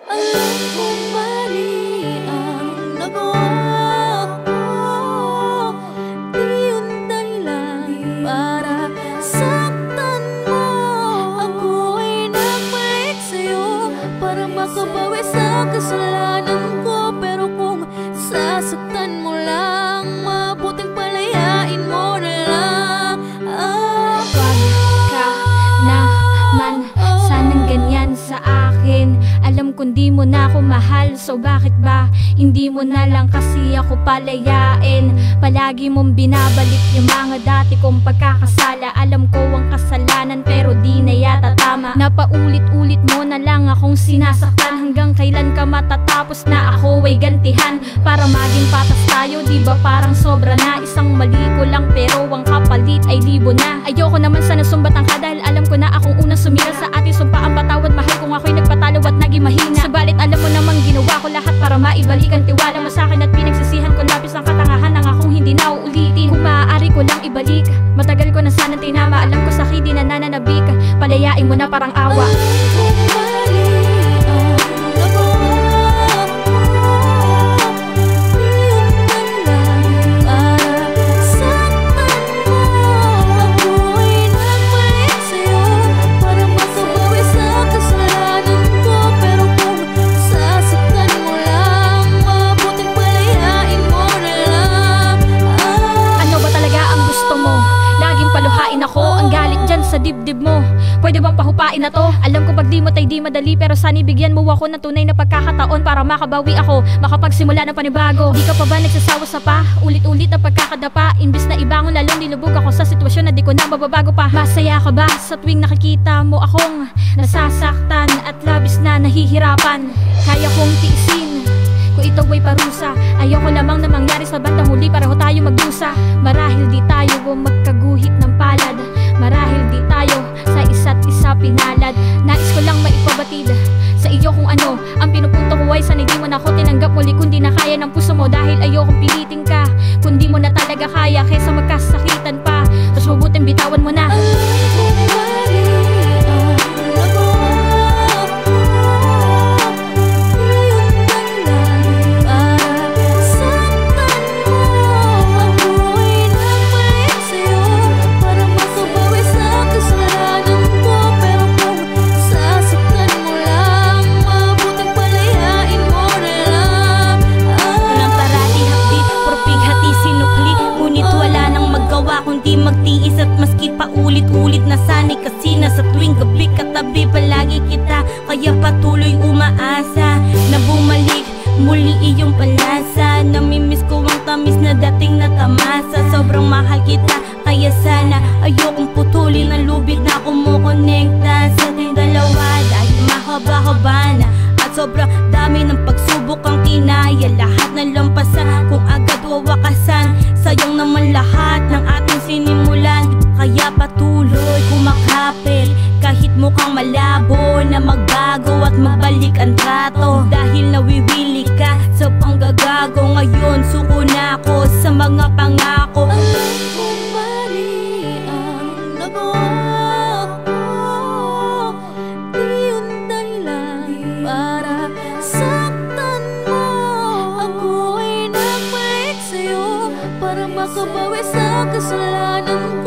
Alam kong mali ang nagawa ko, di yun dahilan para saktan mo. Ako ay nagbalik sa'yo para makabawi sa kasalanan ko. Pero kung sasaktan mo lang, mabuting palayain mo na lang ako. Wag ka naman sanang ganyan sa akin. Alam kong di mo na ako mahal, so bakit ba hindi mo na lang kasi ako palayain? Palagi mong binabalik yung mga dati kong pagkakasala. Alam ko ang kasalanan pero di na yata tama. Napaulit-ulit mo na lang akong sinasaktan. Hanggang kailan ka matatapos na ako ay gantihan? Para maging patas tayo, di ba parang sobra na? Isang mali ko lang pero ang kapalit ay libo na. Ayoko naman sana sumbatan ka dahil alam ko na akong unang sumira sa ating sumpa. Ang patawad mahal kung ako'y nagpatalo at naging mahina. Subalit alam mo namang ginawa ko lahat para maibalik ang tiwala mo sa'kin. At pinagsisihan ko labis ang katangahan ng akong hindi na uulitin. Kung maaari ko lang ibalik, matagal ko na sanang tinama. Alam ko sakit di na nananabik, palayain mo na parang awa. Ako ang galit dyan sa dibdib mo, pwede bang pahupain na to? Alam ko pag di mo tay di madali, pero sana bigyan mo ako ng tunay na pagkakataon para makabawi ako, makapagsimula ng panibago. Di ka pa ba nagsasawa sa pa? Ulit-ulit na pagkakadapa, imbis na ibangon lalong nilubog ako sa sitwasyon na di ko na mababago pa. Masaya ka ba sa tuwing nakikita mo akong nasasaktan at labis na nahihirapan? Kaya kong tiisin kung ito ay parusa. Ayoko lamang na mangyari sa bandang huli, pareho tayo magdusa. Marahil di tayo magkaguhit ng palad, marahil di tayo sa isa't isa pinalad. Nais ko lang maipabatid sa iyo kung ano ang pinupunto ko ay sana di mo na ako tinanggap muli. Kung di na kaya ng puso mo dahil ayokong pilitin ka, kung di mo na talaga kaya kesa magkasakitan pa, mas mabuting bitawan mo na. Kundi magtiis at maski paulit-ulit na sanay kasi na sa tuwing gabi katabi palagi kita. Kaya patuloy umaasa na bumalik muli iyong palasa. Namimiss ko ang tamis na dating natamasa. Sobrang mahal kita kaya sana ayokong putulin ang lubid na kumukonekta sa ating dalawa. Dahil mahaba-haba na at sobrang dami ng pagsubok ang kinaya. Lahat na lampasan kung agad wawakasan, sayang naman lahat ng ating sinimulan. Kaya patuloy kumakapit kahit mukhang malabo na magbago at magbalik ang trato. Dahil nawiwili ka sa panggagago, ngayon suko na ako sa mga pangako. Alam kong mali ang nagawa ko, di yun dahilan para saktan mo. Ako ay nagbalik sa'yo para makabawi sa kasalanan